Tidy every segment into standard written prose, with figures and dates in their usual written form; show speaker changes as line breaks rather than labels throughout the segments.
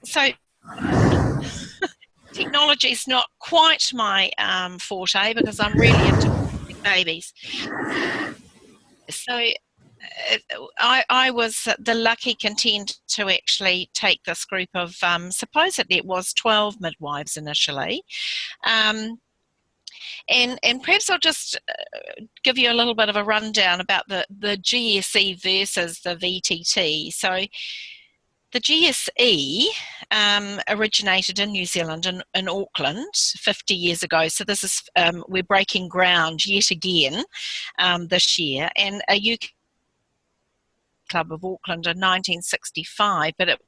So technology is not quite my forte because I'm really into babies. So I was the lucky content to actually take this group of, supposedly it was 12 midwives initially. Um, and perhaps I'll just give you a little bit of a rundown about the GSE versus the VTT. So the GSE originated in New Zealand, in Auckland, 50 years ago. So this is, we're breaking ground yet again this year. And a UK Club of Auckland in 1965, but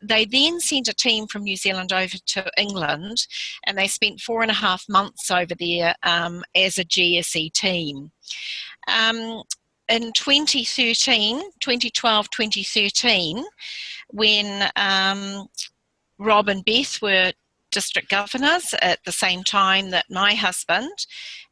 they then sent a team from New Zealand over to England, and they spent 4.5 months over there as a GSE team. In 2012, 2013, when Rob and Beth were district governors at the same time that my husband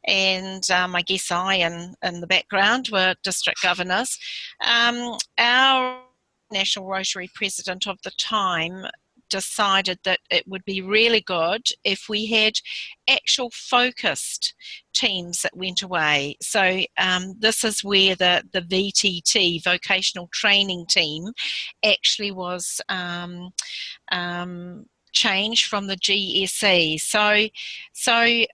and I guess I in the background were district governors, our National Rotary president of the time decided that it would be really good if we had actual focused teams that went away. So this is where the VTT, vocational training team, actually was changed from the GSE. So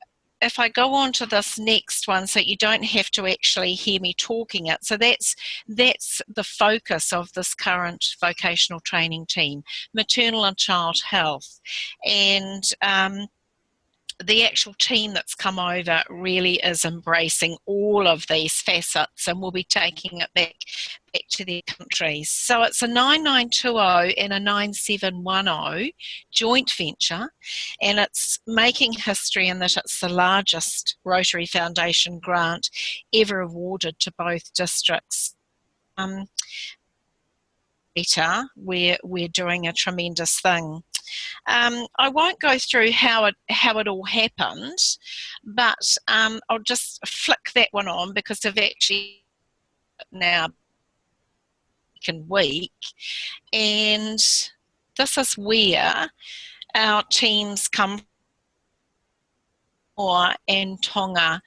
if I go on to this next one, so you don't have to actually hear me talking it. So that's the focus of this current vocational training team, maternal and child health. And the actual team that's come over really is embracing all of these facets and will be taking it back to their countries. So it's a 9920 and a 9710 joint venture, and it's making history in that it's the largest Rotary Foundation grant ever awarded to both districts. We're doing a tremendous thing. I won't go through how it all happened, but I'll just flick that one on because they've actually now week, and this is where our teams come from, and Tonga,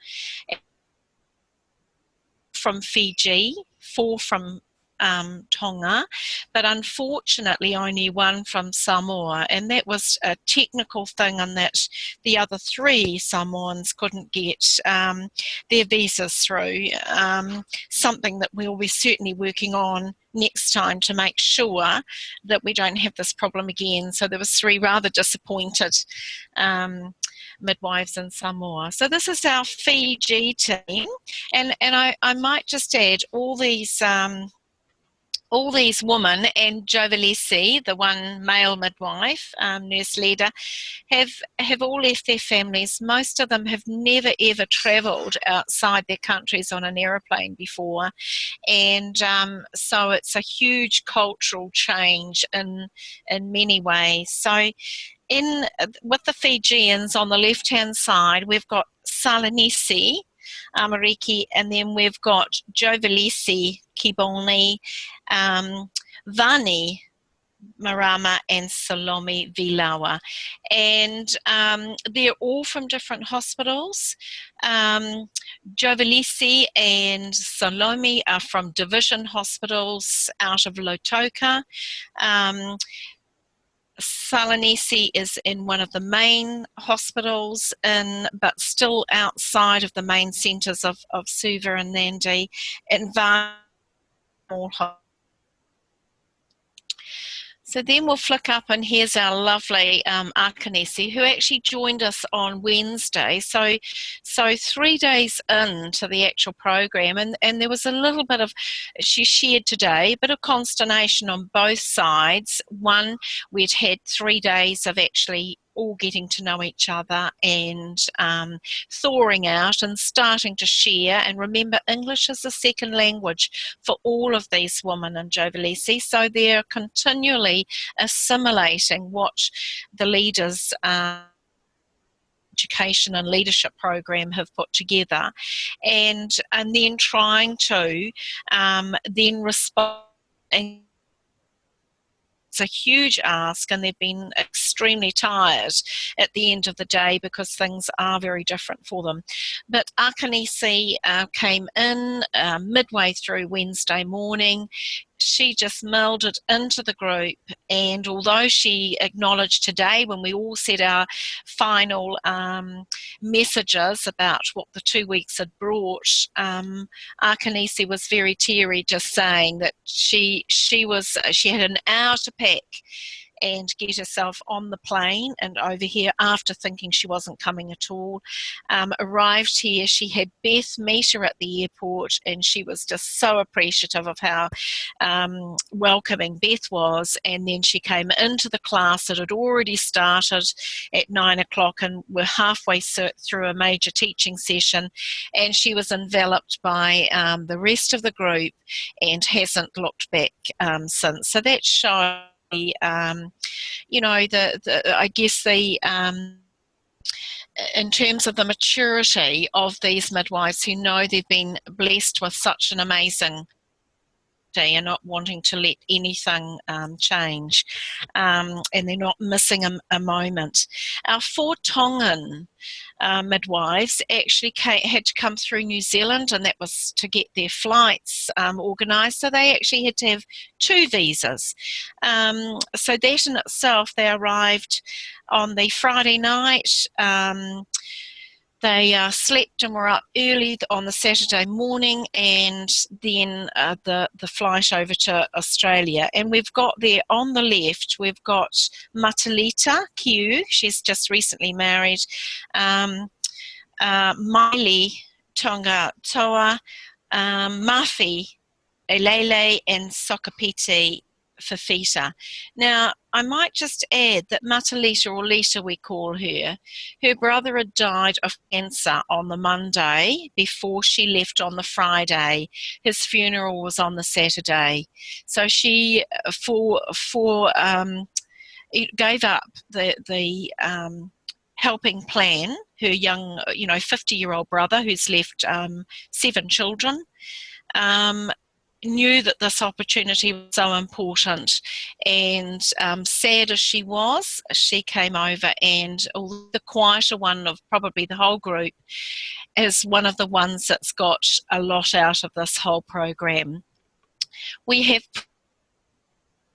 from Fiji, 4 from Tonga, but unfortunately only 1 from Samoa, and that was a technical thing in that the other 3 Samoans couldn't get their visas through, something that we'll be certainly working on next time to make sure that we don't have this problem again. So there was 3 rather disappointed midwives in Samoa. So this is our Fiji team, and I might just add all these women, and Jovalisi, the one male midwife, nurse leader, have all left their families. Most of them have never ever travelled outside their countries on an aeroplane before, and so it's a huge cultural change in many ways. So with the Fijians on the left hand side, we've got Salanisi Amariki, and then we've got Jovalisi Kiboni, Vani Marama, and Salome Vilawa, and they're all from different hospitals. Jovalisi and Salome are from division hospitals out of Lautoka. Salanisi is in one of the main hospitals, but still outside of the main centres of Suva and Nandi, and so then we'll flick up, and here's our lovely Akanesi, who actually joined us on Wednesday. So 3 days into the actual program, and there was a little bit of, she shared today, a bit of consternation on both sides. One, we'd had 3 days of actually all getting to know each other and thawing out and starting to share. And remember, English is a second language for all of these women in Jovalisi, so they're continually assimilating what the leaders education and leadership program have put together, and then trying to then respond and it's a huge ask, and they've been extremely tired at the end of the day because things are very different for them. But Akanisi came in midway through Wednesday morning. She just melded into the group, and although she acknowledged today, when we all said our final messages about what the 2 weeks had brought, Akanisi was very teary, just saying that she had an hour to pack and get herself on the plane and over here after thinking she wasn't coming at all. Arrived here, she had Beth meet her at the airport, and she was just so appreciative of how welcoming Beth was. And then she came into the class that had already started at 9 o'clock, and we're halfway through a major teaching session, and she was enveloped by the rest of the group and hasn't looked back since. So that shows you know, I guess in terms of the maturity of these midwives who know they've been blessed with such an amazing day and not wanting to let anything change, and they're not missing a moment. Our 4 Tongan midwives actually had to come through New Zealand, and that was to get their flights organised, so they actually had to have 2 visas. So that in itself, they arrived on the Friday night. They slept and were up early on the Saturday morning, and then the flight over to Australia. And we've got there on the left, we've got Matalita Q, she's just recently married, Miley Tongatoa, Mafi Elele, and Sokapiti Fafita. Now, I might just add that Matalita, or Lita we call her brother had died of cancer on the Monday before she left on the Friday. His funeral was on the Saturday. So she, gave up the helping plan, her young, 50-year-old brother who's left 7 children, knew that this opportunity was so important, and sad as she was, she came over, and the quieter one of probably the whole group is one of the ones that's got a lot out of this whole program. We have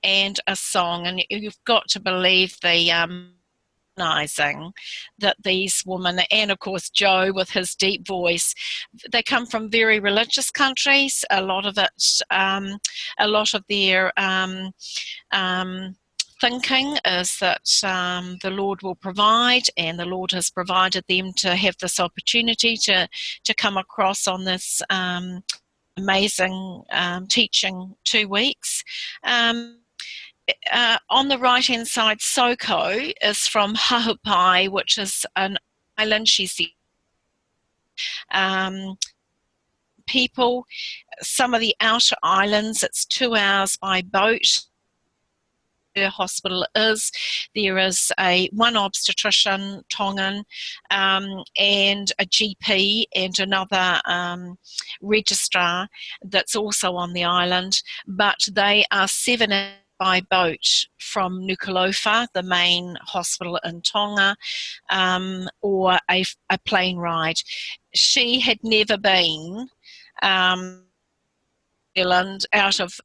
and a song, and you've got to believe the that these women, and of course Joe with his deep voice, they come from very religious countries. A lot of their thinking is that the Lord will provide, and the Lord has provided them to have this opportunity to come across on this amazing teaching 2 weeks. On the right-hand side, Soko is from Hahupai, which is an island. She's the people, some of the outer islands, it's 2 hours by boat. Her hospital is. There is one obstetrician, Tongan, and a GP and another registrar that's also on the island, but they are 7 hours by boat from Nuku'alofa, the main hospital in Tonga, or a plane ride. She had never been out of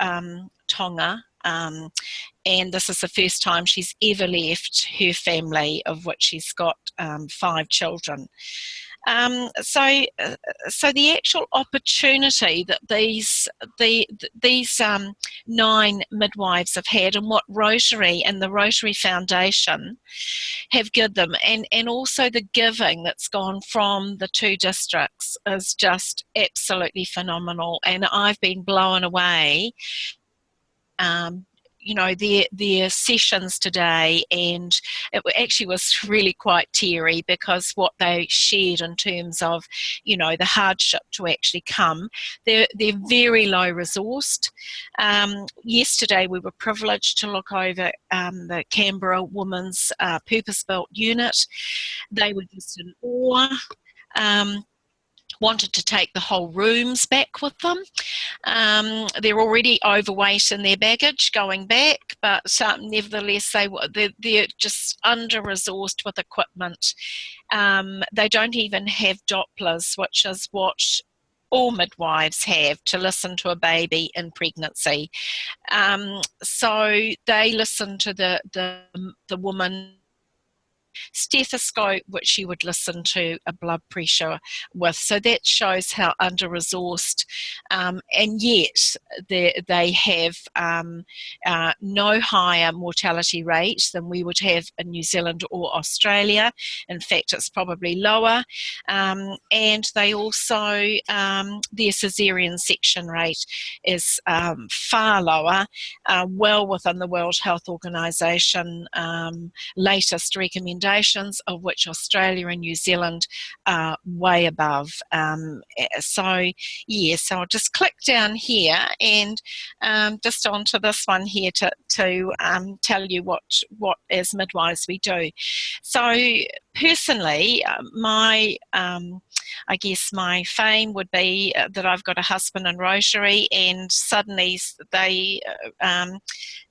Tonga, and this is the first time she's ever left her family, of which she's got 5 children. So the actual opportunity that these 9 midwives have had, and what Rotary and the Rotary Foundation have given them, and also the giving that's gone from the 2 districts, is just absolutely phenomenal. And I've been blown away. Their sessions today, and it actually was really quite teary, because what they shared in terms of, the hardship to actually come. They're very low resourced. Yesterday we were privileged to look over the Canberra Women's Purpose-Built Unit. They were just in awe. wanted to take the whole rooms back with them. They're already overweight in their baggage going back, but nevertheless they're just under-resourced with equipment. They don't even have Dopplers, which is what all midwives have to listen to a baby in pregnancy. So they listen to the woman stethoscope, which you would listen to a blood pressure with. So that shows how under-resourced, and yet they have no higher mortality rate than we would have in New Zealand or Australia. In fact, it's probably lower. And they also, their caesarean section rate is far lower, well within the World Health Organisation latest recommendations, of which Australia and New Zealand are way above. So I'll just click down here and just onto this one here to tell you what as midwives we do. So personally, I guess my fame would be that I've got a husband in Rotary, and suddenly they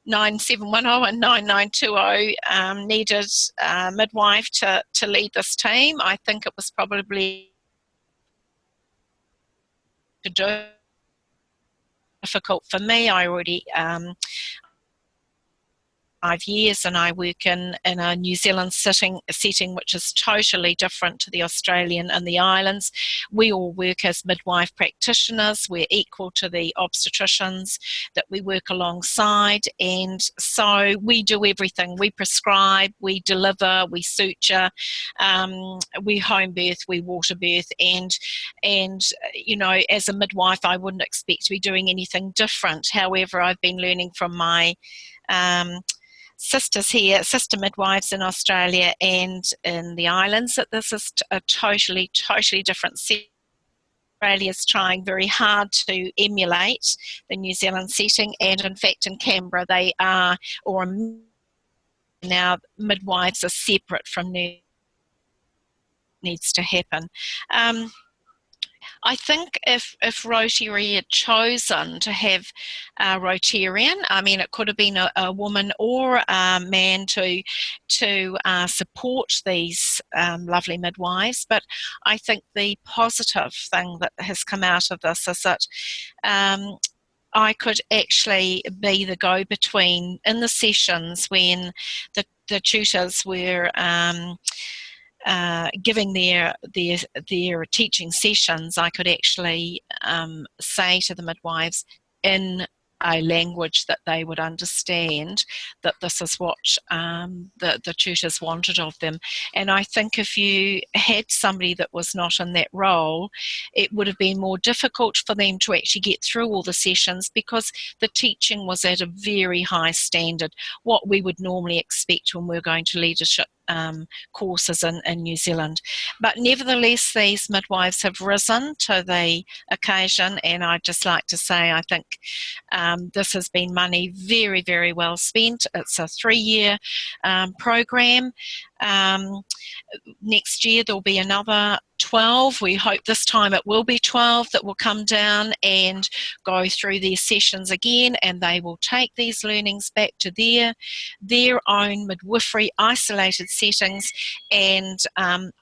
9710 and 9920 needed a midwife to lead this team. I think it was probably difficult for me. I already 5 years, and I work in a New Zealand setting which is totally different to the Australian and the islands. We all work as midwife practitioners. We're equal to the obstetricians that we work alongside, and so we do everything. We prescribe, we deliver, we suture, we home birth, we water birth, and as a midwife I wouldn't expect to be doing anything different. However, I've been learning from my sisters here, sister midwives in Australia and in the islands, that this is a totally different setting. Australia's trying very hard to emulate the New Zealand setting, and in fact in Canberra they are, or now midwives are separate from needs to happen. I think if Rotary had chosen to have a Rotarian, I mean, it could have been a woman or a man to support these lovely midwives, but I think the positive thing that has come out of this is that I could actually be the go-between in the sessions when the tutors were giving their teaching sessions. I could actually say to the midwives in a language that they would understand that this is what the tutors wanted of them. And I think if you had somebody that was not in that role, it would have been more difficult for them to actually get through all the sessions, because the teaching was at a very high standard, what we would normally expect when we're going to leadership courses in New Zealand. But nevertheless, these midwives have risen to the occasion, and I'd just like to say I think this has been money very, very well spent. It's a 3-year program. Next year there'll be another 12. We hope this time it will be 12 that will come down and go through their sessions again, and they will take these learnings back to their own midwifery isolated settings, and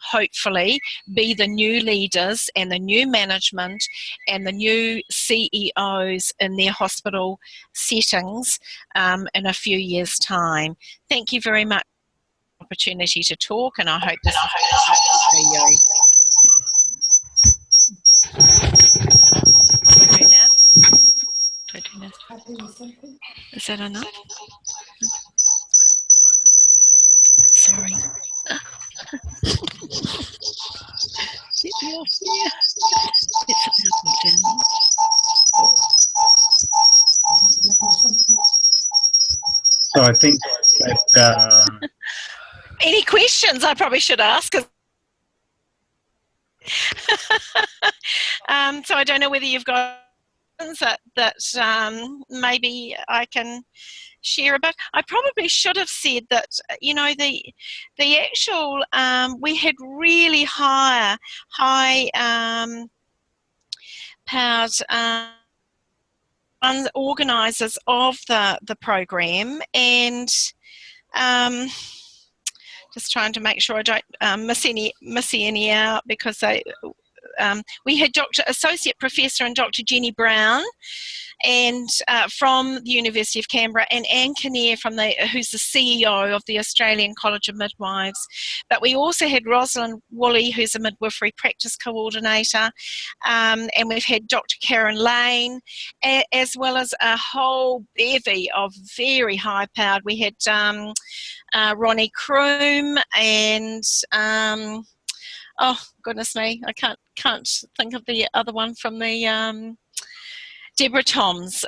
hopefully be the new leaders and the new management and the new CEOs in their hospital settings in a few years' time. Thank you very much for the opportunity to talk, and I hope this is helpful for you. What do I do now? What do I do now? Is that enough? Sorry. Get me off here. It's about
So I think that...
Any questions I probably should ask? So I don't know whether you've got that maybe I can share about. I probably should have said that, the actual, we had really high powered organisers of the program, and just trying to make sure I don't miss any out, because we had Associate Professor and Dr. Jenny Brown, and from the University of Canberra, and Anne Kinnear who's the CEO of the Australian College of Midwives. But we also had Rosalind Woolley, who's a midwifery practice coordinator, and we've had Dr. Karen Lane, as well as a whole bevy of very high-powered. We had Ronnie Kroom, and oh goodness me, I can't think of the other one from the Deborah Toms.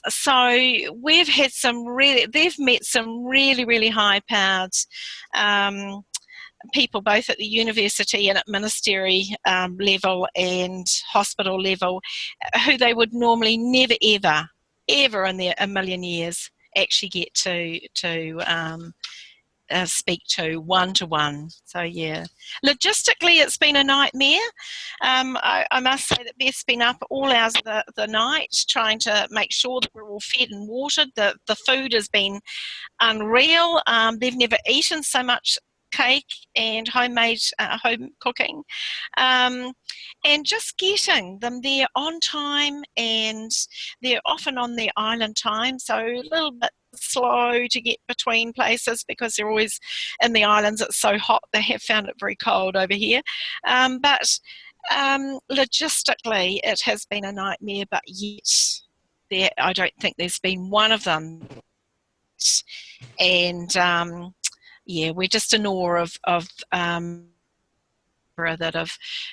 So we've had they've met some really, really high-powered people, both at the university and at ministry level and hospital level, who they would normally never, ever in a million years actually get to speak to one-to-one. So yeah, logistically it's been a nightmare. I must say that Beth's been up all hours of the night trying to make sure that we're all fed and watered. The food has been unreal. They've never eaten so much cake and homemade home cooking, and just getting them there on time, and they're often on their island time, so a little bit slow to get between places because they're always in the islands. It's so hot. They have found it very cold over here, but logistically it has been a nightmare, but yet I don't think there's been one of them, and yeah, we're just in awe of that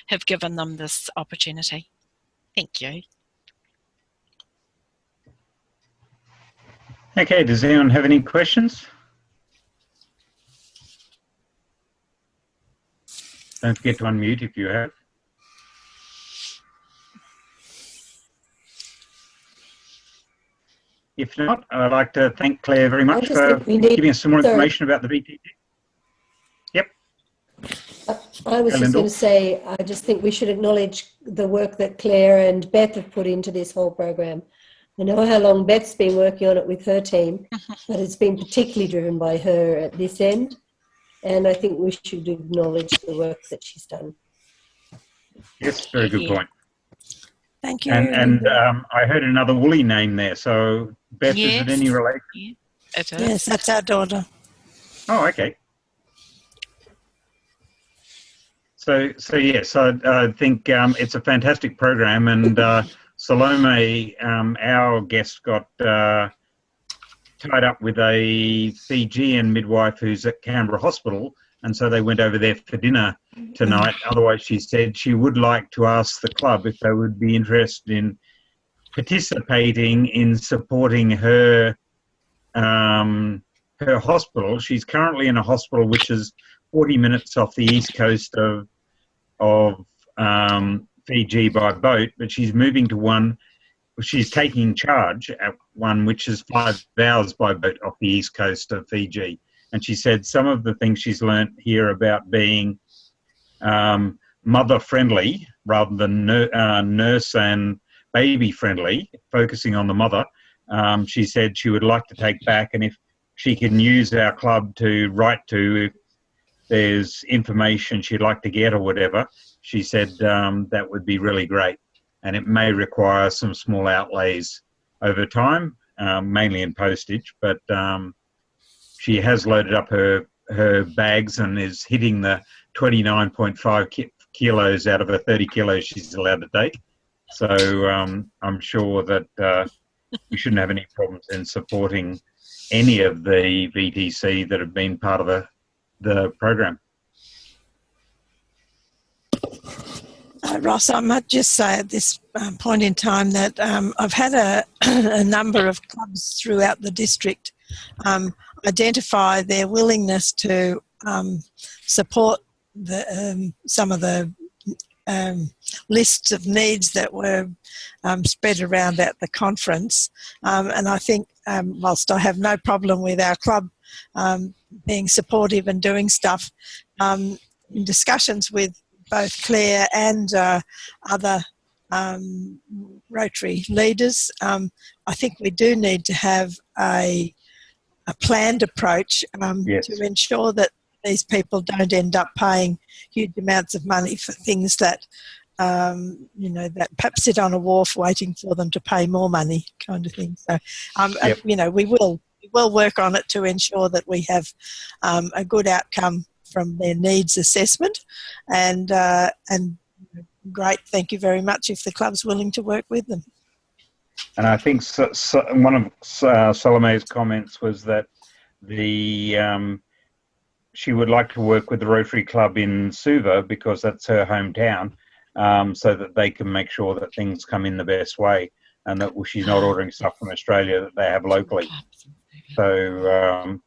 have given them this opportunity. Thank you.
Okay, does anyone have any questions? Don't forget to unmute if you have. If not, I'd like to thank Claire very much for giving us some more information about the VTT. Yep.
I was just going to say, I just think we should acknowledge the work that Claire and Beth have put into this whole program. I know how long Beth's been working on it with her team, but it's been particularly driven by her at this end. And I think we should acknowledge the work that she's done.
Yes, very good point.
Thank you.
And I heard another Woolly name there. So, Beth, yes. Is it any relation?
Yeah, it is.
Yes, that's our daughter.
Oh, okay. So yes, I think it's a fantastic program, and Salome, our guest, got tied up with a Fijian midwife who's at Canberra Hospital, and so they went over there for dinner tonight. Otherwise, she said she would like to ask the club if they would be interested in participating in supporting her her hospital. She's currently in a hospital which is 40 minutes off the east coast of Fiji by boat, but she's moving to one. She's taking charge at one which is 5 hours by boat off the east coast of Fiji. And she said some of the things she's learnt here about being mother-friendly rather than nurse and baby-friendly, focusing on the mother, she said she would like to take back, and if she can use our club to write to if there's information she'd like to get or whatever, she said that would be really great. And it may require some small outlays over time, mainly in postage, but she has loaded up her bags and is hitting the 29.5 kilos out of the 30 kilos she's allowed to take. So I'm sure that we shouldn't have any problems in supporting any of the VTC that have been part of the program.
Ross, I might just say at this point in time that I've had a number of clubs throughout the district identify their willingness to support some of the lists of needs that were spread around at the conference. And I think whilst I have no problem with our club being supportive and doing stuff, in discussions with both Claire and other Rotary leaders, I think we do need to have a planned approach to ensure that these people don't end up paying huge amounts of money for things that, that perhaps sit on a wharf waiting for them to pay more money, kind of thing. So, we will work on it to ensure that we have a good outcome from their needs assessment, and great, thank you very much if the club's willing to work with them.
And I think one of Salome's comments was that she would like to work with the Rotary Club in Suva because that's her hometown, so that they can make sure that things come in the best way, and that she's not ordering stuff from Australia that they have locally. So,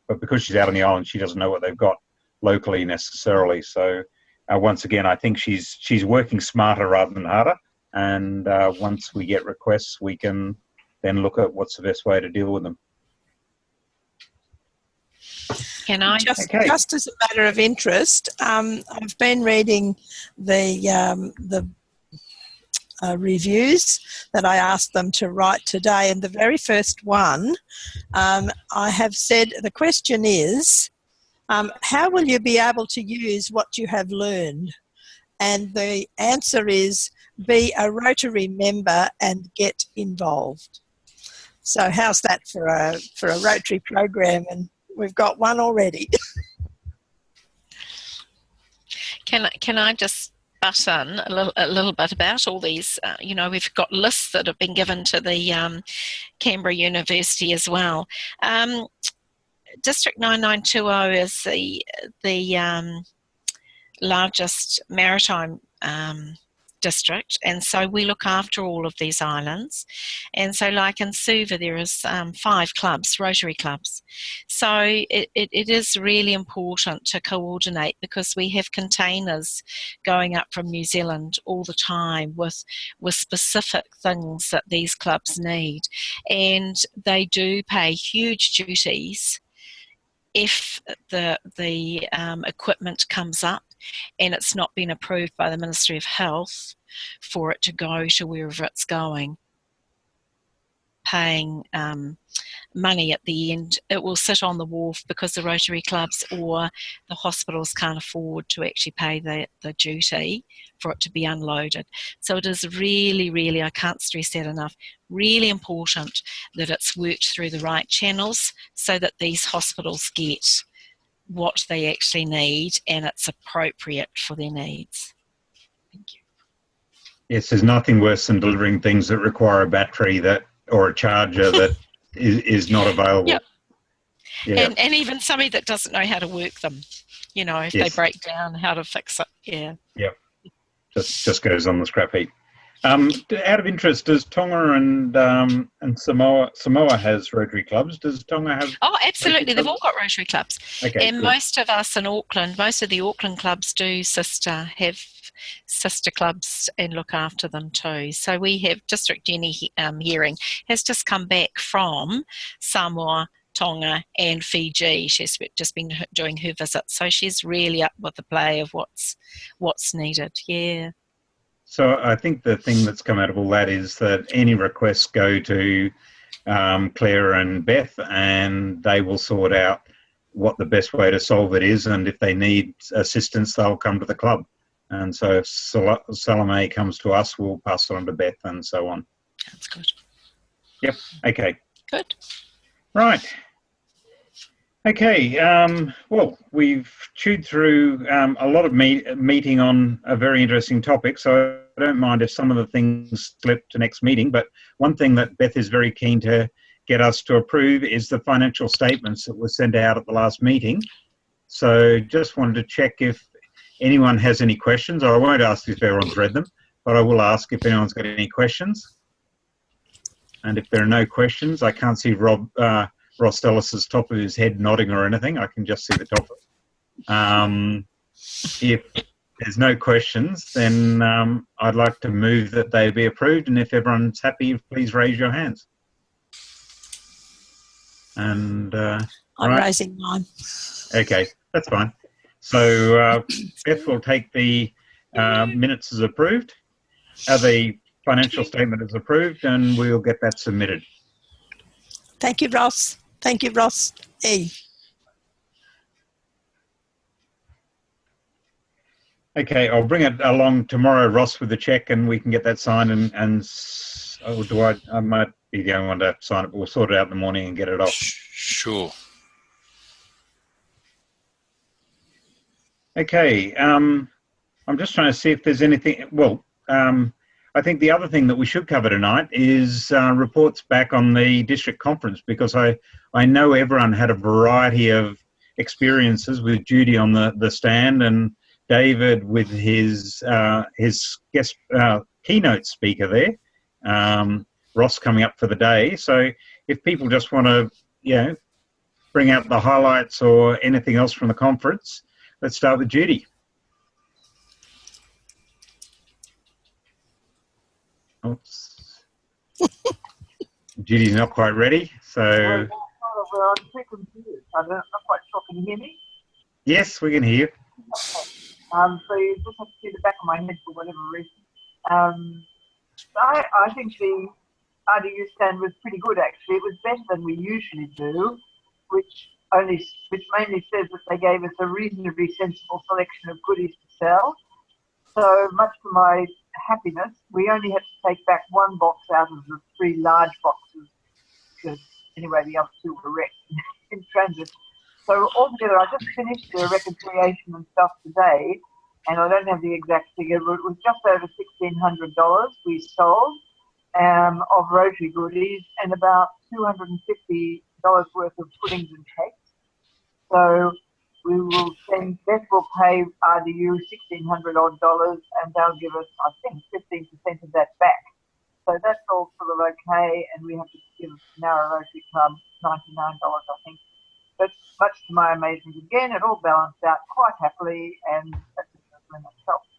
but because she's out on the island, she doesn't know what they've got locally necessarily. So, once again, I think she's working smarter rather than harder. And once we get requests, we can then look at what's the best way to deal with them.
Can I?
Just as a matter of interest, I've been reading the reviews that I asked them to write today, and the very first one, I have said, the question is, how will you be able to use what you have learned? And the answer is, be a Rotary member and get involved. So how's that for a Rotary program? And we've got one already.
Can I just butt in a little bit about all these? We've got lists that have been given to the Canberra University as well. District 9920 is the largest maritime district, and so we look after all of these islands. And so like in Suva there is 5 clubs, Rotary clubs. So it is really important to coordinate, because we have containers going up from New Zealand all the time with specific things that these clubs need, and they do pay huge duties if the equipment comes up and it's not been approved by the Ministry of Health for it to go to wherever it's going. Paying money at the end, it will sit on the wharf because the Rotary clubs or the hospitals can't afford to actually pay the duty for it to be unloaded. So it is really, really, I can't stress that enough, really important that it's worked through the right channels so that these hospitals get what they actually need and it's appropriate for their needs. Thank you.
Yes, there's nothing worse than delivering things that require a battery or a charger that is not available.
Yep.
Yeah.
And even somebody that doesn't know how to work them, if they break down, how to fix it. Yeah.
Yep. Just goes on the scrap heap. Out of interest, does Tonga and Samoa has Rotary clubs? Does Tonga have?
Oh, absolutely. They've all got Rotary clubs.
Okay,
and
good.
Most of us in Auckland, most of the Auckland clubs have sister clubs and look after them too. So we have District Jenny Hearing has just come back from Samoa, Tonga and Fiji. She's just been doing her visit, so she's really up with the play of what's needed. Yeah.
So I think the thing that's come out of all that is that any requests go to Claire and Beth, and they will sort out what the best way to solve it is, and if they need assistance, they'll come to the club. And so if Salome comes to us, we'll pass it on to Beth and so on.
That's good.
Yep. Okay.
Good.
Right. Okay. Well, we've chewed through a lot of meeting on a very interesting topic, so I don't mind if some of the things slip to next meeting, but one thing that Beth is very keen to get us to approve is the financial statements that were sent out at the last meeting. So just wanted to check if anyone has any questions, or I won't ask if everyone's read them, but I will ask if anyone's got any questions. And if there are no questions, I can't see Ross Ellis's top of his head nodding or anything. I can just see the top of it. If there's no questions, then I'd like to move that they be approved. And if everyone's happy, please raise your hands. And
I'm raising mine.
Okay, that's fine. So Beth will take the minutes as approved, the financial statement as approved, and we'll get that submitted.
Thank you, Ross. Thank you, Ross E.
Okay, I'll bring it along tomorrow, Ross, with the cheque, and we can get that signed. I might be the only one to sign it, but we'll sort it out in the morning and get it off.
Sure.
Okay, I'm just trying to see if there's anything. Well, I think the other thing that we should cover tonight is reports back on the district conference, because I know everyone had a variety of experiences with Judy on the stand and David with his guest keynote speaker there, Ross coming up for the day. So if people just want to, bring out the highlights or anything else from the conference, let's start with Judy. Oops. Judy's not quite ready, so...
We're on two computers. I'm not quite sure. Can you hear me?
Yes, we can hear you.
Okay. So you just have to see the back of my head for whatever reason. I think the RDU stand was pretty good, actually. It was better than we usually do, which mainly says that they gave us a reasonably sensible selection of goodies to sell. So much to my happiness, we only had to take back one box out of the 3 large boxes, because anyway, the other 2 were wrecked in transit. So altogether, I just finished the reconciliation and stuff today, and I don't have the exact figure, but it was just over $1,600 we sold of Rotary goodies, and about $250 worth of puddings and cakes. So we will send, Beth will pay RDU $1,600 odd, and they'll give us, I think, 15% of that back. So that's all sort of okay, and we have to give Narra Rotary Club $99, I think. But much to my amazement, again, it all balanced out quite happily, and that's very much helped.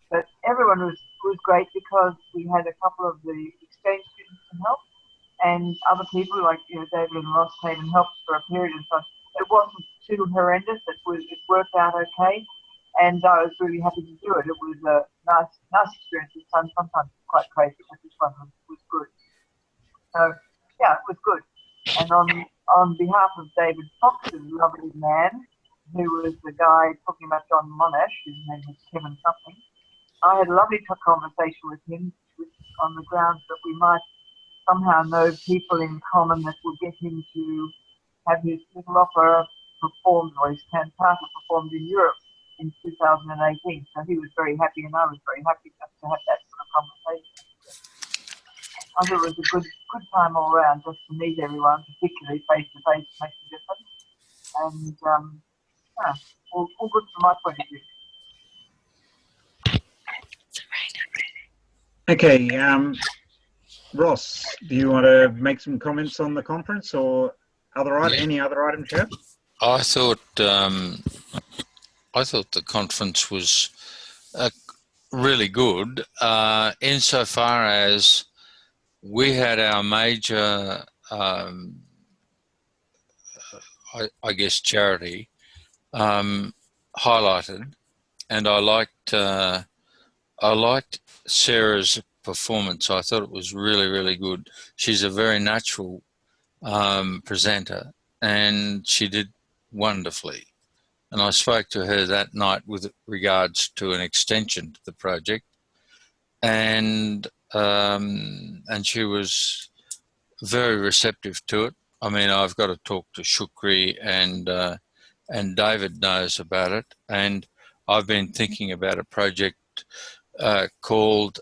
But everyone was great, because we had a couple of the exchange students to help, and other people like David and Ross came and helped for a period of time. It wasn't too horrendous. It worked out okay, and I was really happy to do it. It was a nice experience this time. Sometimes it's quite crazy, but this one was good. So yeah, it was good. And on behalf of David Fox, a lovely man, who was the guy talking about John Monash, his name was Kevin something, I had a lovely conversation with him on the grounds that we might somehow know people in common that will get him to have his little opera performed, or his cantata performed in Europe in 2018. So he was very happy, and I was very happy just to have that sort of conversation. I thought it was a good time all around, just to meet everyone, particularly face to face, makes a difference. And all good from my point of view.
Okay, Ross, do you want to make some comments on the conference, or any other items you have?
I thought the conference was really good, insofar as we had our major, I guess, charity highlighted, and I liked Sarah's performance. I thought it was really, really good. She's a very natural presenter, and she did wonderfully. And I spoke to her that night with regards to an extension to the project, and she was very receptive to it. I mean, I've got to talk to Shukri, and David knows about it, and I've been thinking about a project called,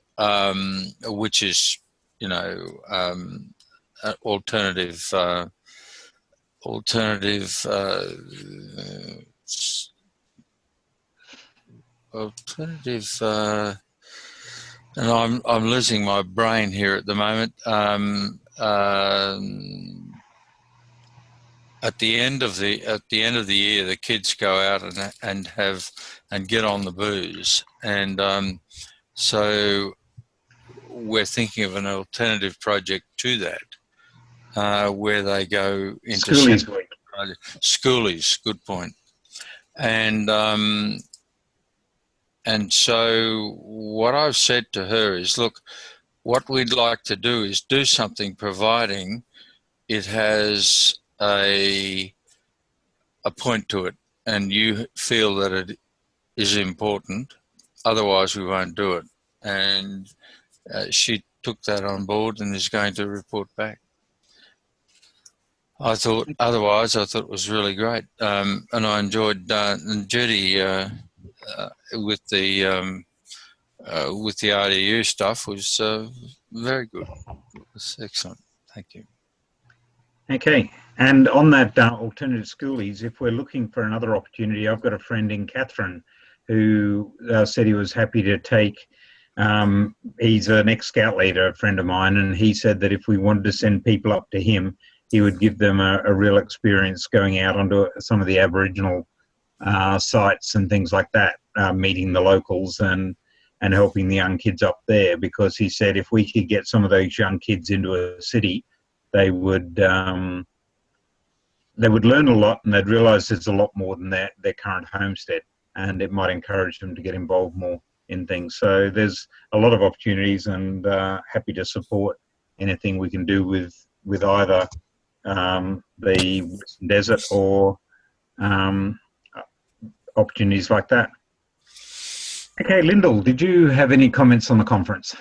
which is, alternative. And I'm losing my brain here at the moment. at the end of the year, the kids go out and get on the booze, and so we're thinking of an alternative project to that, where they go into
Schoolies week.
Schoolies, good point. And so what I've said to her is, look, what we'd like to do is do something, providing it has a point to it, and you feel that it is important. Otherwise, we won't do it. And she took that on board and is going to report back. Otherwise, I thought it was really great, and I enjoyed Judy with the RDU stuff was very good. It was excellent. Thank you.
Okay, and on that alternative schoolies, if we're looking for another opportunity, I've got a friend in Catherine who said he was happy to take. He's an ex-scout leader, a friend of mine, and he said that if we wanted to send people up to him, he would give them a real experience going out onto some of the Aboriginal sites and things like that, meeting the locals and helping the young kids up there, because he said if we could get some of those young kids into a city, they would learn a lot, and they'd realise there's a lot more than their current homestead, and it might encourage them to get involved more in things. So there's a lot of opportunities, and happy to support anything we can do with either the Western Desert or opportunities like that. Okay, Lyndall, did you have any comments on the conference?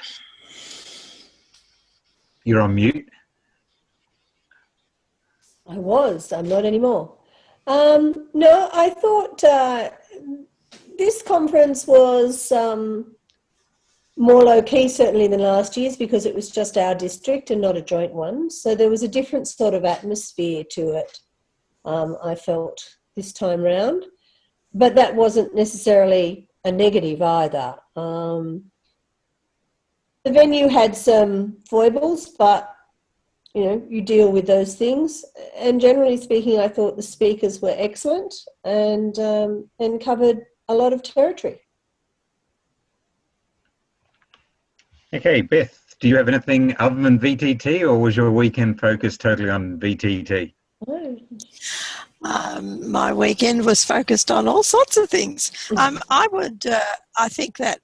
You're on mute.
I was. I'm not anymore. No, I thought this conference was more low-key certainly than last year's, because it was just our district and not a joint one. So there was a different sort of atmosphere to it, I felt, this time round. But that wasn't necessarily a negative either. The venue had some foibles, but you deal with those things. And generally speaking, I thought the speakers were excellent and covered a lot of territory.
Okay, Beth, do you have anything other than VTT, or was your weekend focused totally on VTT?
My weekend was focused on all sorts of things. I think that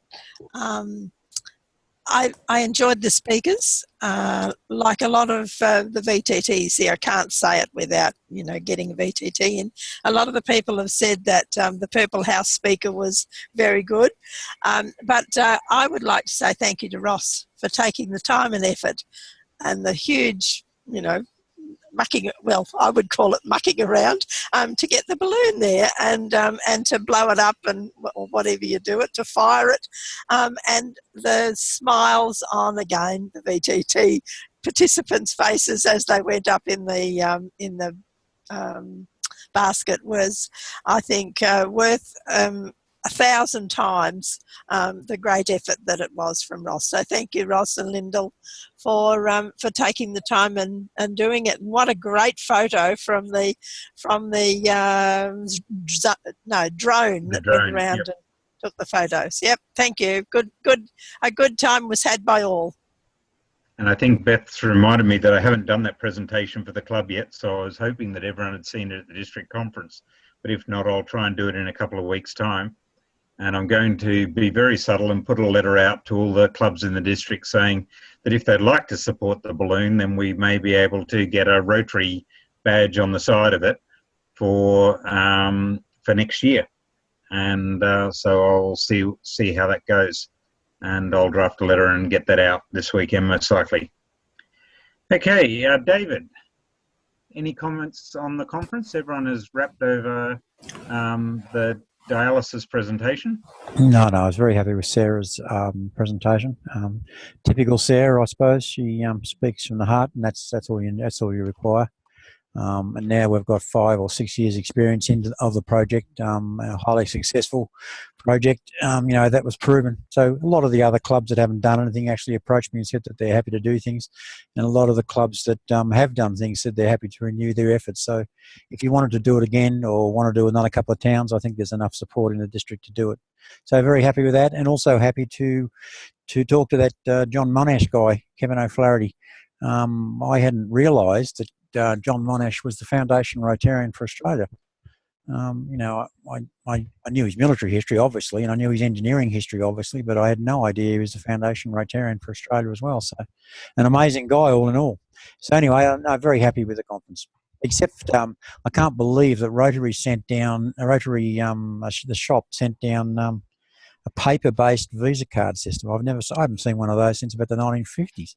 I enjoyed the speakers, like a lot of the VTTs here. I can't say it without, getting a VTT in. A lot of the people have said that the Purple House speaker was very good. But I would like to say thank you to Ross for taking the time and effort and the huge, I would call it mucking around, to get the balloon there and to blow it up or whatever you do it, to fire it, and the smiles on, again, the VTT participants' faces as they went up in the basket was, I think, worth 1,000 times the great effort that it was from Ross. So thank you, Ross and Lyndall, for taking the time and doing it. And what a great photo from the drone that went around, yep, and took the photos. Yep, thank you. Good. A good time was had by all.
And I think Beth's reminded me that I haven't done that presentation for the club yet, so I was hoping that everyone had seen it at the district conference. But if not, I'll try and do it in a couple of weeks' time. And I'm going to be very subtle and put a letter out to all the clubs in the district saying that if they'd like to support the balloon, then we may be able to get a Rotary badge on the side of it for next year. And so I'll see how that goes. And I'll draft a letter and get that out this weekend, most likely. Okay, David, any comments on the conference? Everyone has wrapped over the dialysis presentation.
No, I was very happy with Sarah's presentation. Typical Sarah, I suppose. She speaks from the heart, and that's all you require. And now we've got 5 or 6 years experience of the project, a highly successful project. That was proven. So a lot of the other clubs that haven't done anything actually approached me and said that they're happy to do things. And a lot of the clubs that have done things said they're happy to renew their efforts. So if you wanted to do it again or want to do another couple of towns, I think there's enough support in the district to do it. So very happy with that, and also happy to talk to that John Monash guy, Kevin O'Flaherty. I hadn't realised that John Monash was the Foundation Rotarian for Australia. I knew his military history, obviously, and I knew his engineering history, obviously, but I had no idea he was the Foundation Rotarian for Australia as well. So, an amazing guy, all in all. So, anyway, I'm very happy with the conference. Except, I can't believe that Rotary the shop sent down a paper-based Visa card system. I haven't seen one of those since about the 1950s.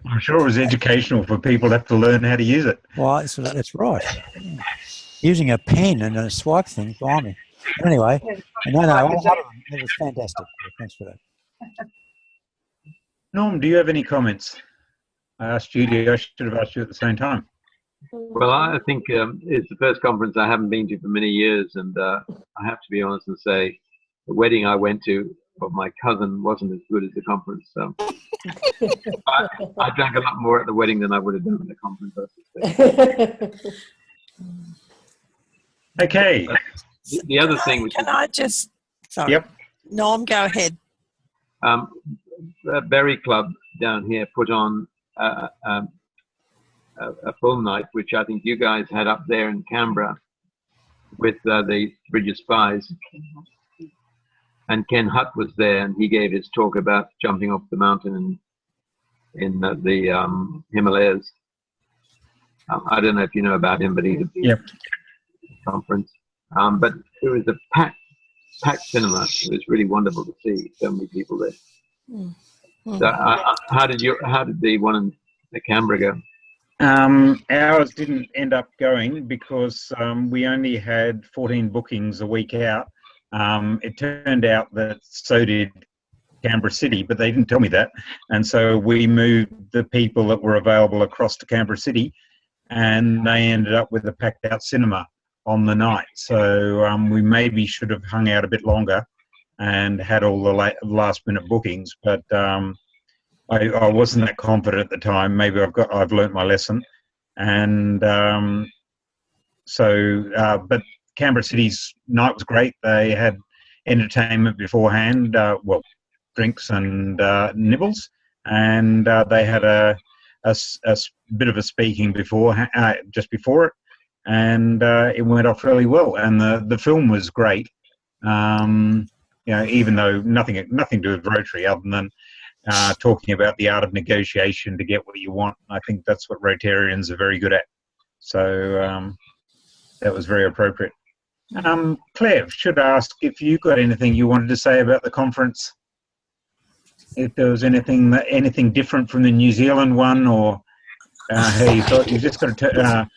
I'm sure it was educational for people to have to learn how to use it.
Well, that's right. Yeah. Using a pen and a swipe thing, blimey. But anyway, no, it was fantastic. Thanks for that.
Norm, do you have any comments? I asked Judy. I should have asked you at the same time.
Well, I think it's the first conference I haven't been to for many years, and I have to be honest and say the wedding I went to of my cousin wasn't as good as the conference. So I drank a lot more at the wedding than I would have done at the conference.
Okay.
The other thing, which
sorry,
yep.
Norm, go ahead.
Berry Club down here put on a full night, which I think you guys had up there in Canberra with the Bridge of Spies. And Ken Hutt was there, and he gave his talk about jumping off the mountain in the Himalayas. I don't know if you know about him, but he's a conference. But it was a packed cinema. It was really wonderful to see so many people there.
Mm-hmm.
So, how did the one in the Canberra go?
Ours didn't end up going because we only had 14 bookings a week out. It turned out that so did Canberra City, but they didn't tell me that. And so we moved the people that were available across to Canberra City, and they ended up with a packed out cinema on the night. So we maybe should have hung out a bit longer and had all the last minute bookings, but I wasn't that confident at the time. Maybe I've learnt my lesson. And but Canberra City's night was great. They had entertainment beforehand, drinks and nibbles, and they had a bit of a speaking just before it, and it went off really well. And the film was great. Even though nothing to do with Rotary other than talking about the art of negotiation to get what you want. I think that's what Rotarians are very good at. So that was very appropriate. Claire, should ask if you got anything you wanted to say about the conference. If there was anything different from the New Zealand one, or how you thought you just got to.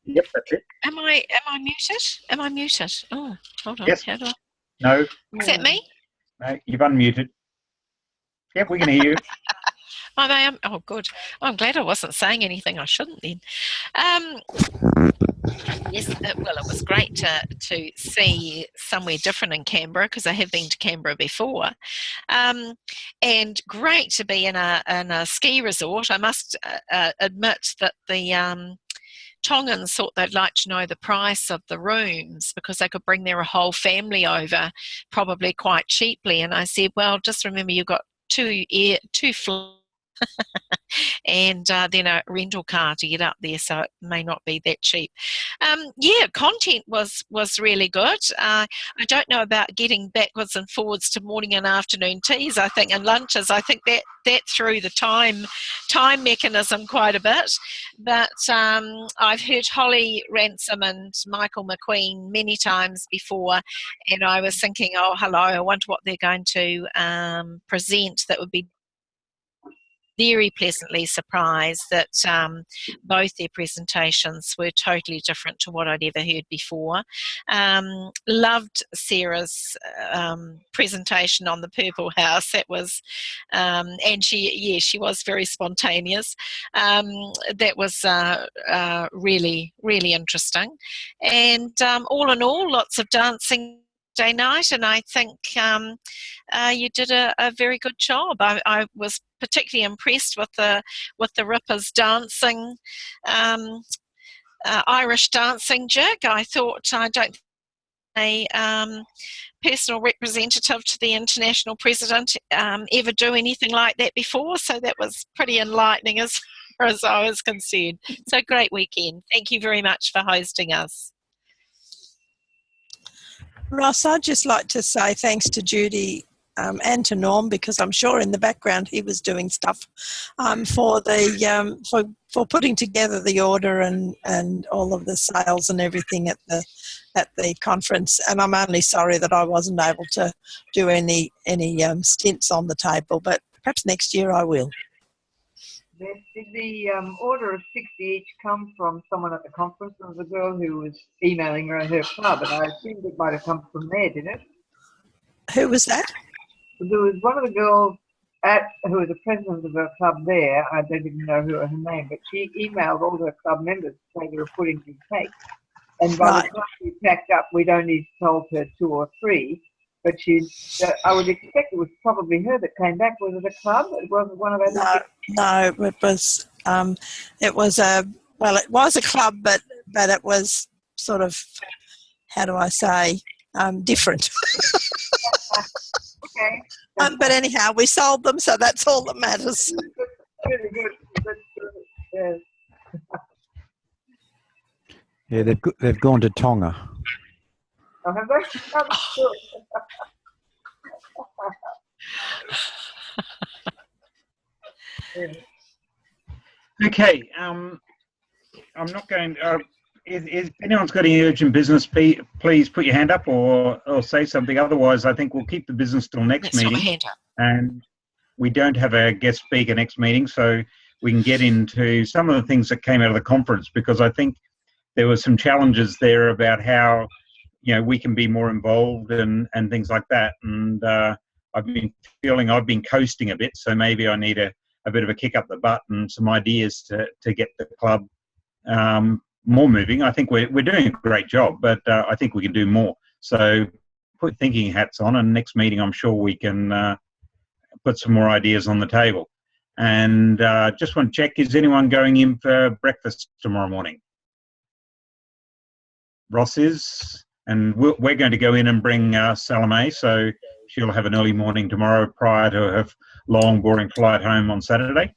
Yep, that's it.
Am I muted? Am I muted? Oh, hold on.
Yes.
How do I?
No.
Is that me?
No, you've unmuted. Yep, we can hear you.
Oh, good. I'm glad I wasn't saying anything I shouldn't then. Yes, it was great to see somewhere different in Canberra, because I have been to Canberra before, and great to be in a ski resort. I must admit that the Tongans thought they'd like to know the price of the rooms because they could bring their whole family over probably quite cheaply. And I said, well, just remember you've got two flights and then a rental car to get up there, so it may not be that cheap. Content was really good. I don't know about getting backwards and forwards to morning and afternoon teas, I think, and lunches. I think that threw the time mechanism quite a bit. But I've heard Holly Ransom and Michael McQueen many times before, and I was thinking, oh, hello, I wonder what they're going to present that would be very pleasantly surprised that both their presentations were totally different to what I'd ever heard before. Loved Sarah's presentation on the Purple House. That was, and she was very spontaneous. That was really, really interesting. And all in all, lots of dancing day night, and I think you did a very good job. I was particularly impressed with the Rippers dancing, Irish dancing jig. I don't a personal representative to the international president ever do anything like that before, so that was pretty enlightening as far as I was concerned. So great weekend. Thank you very much for hosting us.
Ross, I'd just like to say thanks to Judy and to Norm, because I'm sure in the background he was doing stuff for putting together the order and all of the sales and everything at the conference. And I'm only sorry that I wasn't able to do any stints on the table, but perhaps next year I will.
Did the order of 60 each come from someone at the conference? There was a girl who was emailing her club, and I assumed it might have come from there, did it?
Who was that?
There was one of the girls who was the president of her club there. I don't even know her name, but she emailed all her club members to say they were putting through cake. And by the time we packed up, we'd only told her 2 or 3. But I would expect it was probably her that came back. Was it a club? It wasn't one of those.
No, it was a club, but it was sort of, how do I say, different.
Okay.
But anyhow, we sold them, so that's all that matters.
Really good. Yes.
Yeah, they've gone to Tonga.
Oh, have they?
Okay, I'm not going. If anyone's got any urgent business, please put your hand up or say something. Otherwise, I think we'll keep the business till next meeting. And we don't have a guest speaker next meeting, so we can get into some of the things that came out of the conference, because I think there were some challenges there about how we can be more involved and things like that. And I've been feeling I've been coasting a bit, so maybe I need a bit of a kick up the butt and some ideas to get the club more moving. I think we're doing a great job, but I think we can do more. So put thinking hats on, and next meeting I'm sure we can put some more ideas on the table. And just want to check, is anyone going in for breakfast tomorrow morning? Ross is, and we're going to go in and bring Salome, so she'll have an early morning tomorrow prior to her long, boring flight home on Saturday.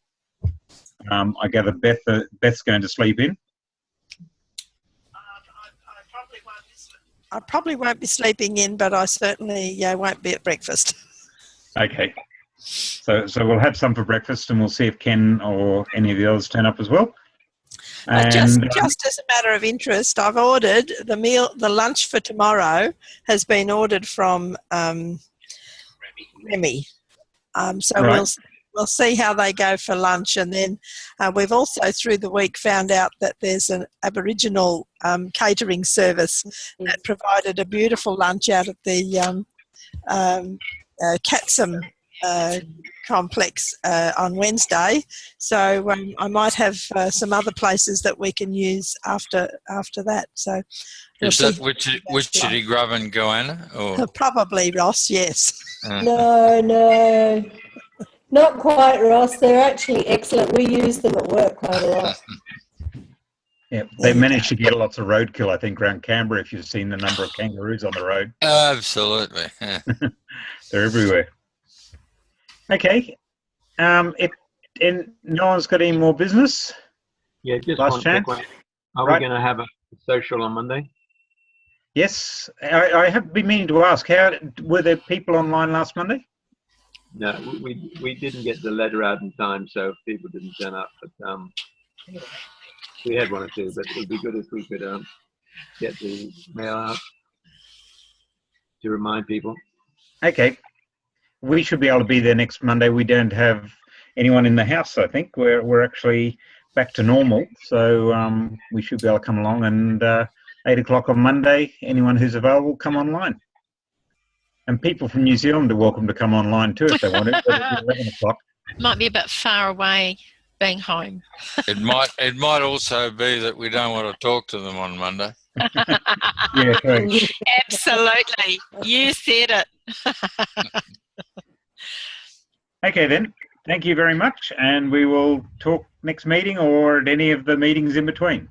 I gather Beth's going to sleep in.
I probably won't be sleeping in, but I certainly won't be at breakfast.
Okay. So we'll have some for breakfast, and we'll see if Ken or any of the others turn up as well. And,
just as a matter of interest, I've ordered the lunch for tomorrow has been ordered from Remy. So right. We'll see how they go for lunch, and then we've also through the week found out that there's an Aboriginal catering service that provided a beautiful lunch out at the Catsum complex on Wednesday. So I might have some other places that we can use after that. So
is that Witchetty Grub and Goanna? Or?
Probably, Ross, yes.
No. Not quite, Ross. They're actually excellent. We use them at work quite a lot.
Yeah, they managed to get lots of roadkill, I think, around Canberra, if you've seen the number of kangaroos on the road.
Absolutely. Yeah.
They're everywhere. Okay. If no one's got any more business?
Yeah, just
last chance.
Quick one. Are we going to have a social on Monday?
Yes. I have been meaning to ask, were there people online last Monday?
No, we didn't get the letter out in time, so people didn't turn up. But we had 1 or 2, but it would be good if we could get the mail out to remind people.
Okay. We should be able to be there next Monday. We don't have anyone in the house, I think. We're actually back to normal, so we should be able to come along. And 8 o'clock on Monday, anyone who's available, come online. And people from New Zealand are welcome to come online too if they want to, but at 11 o'clock.
Might be a bit far away being home.
It might also be that we don't want to talk to them on Monday.
Yeah, correct.
Absolutely. You said it.
Okay then, thank you very much, and we will talk next meeting or at any of the meetings in between.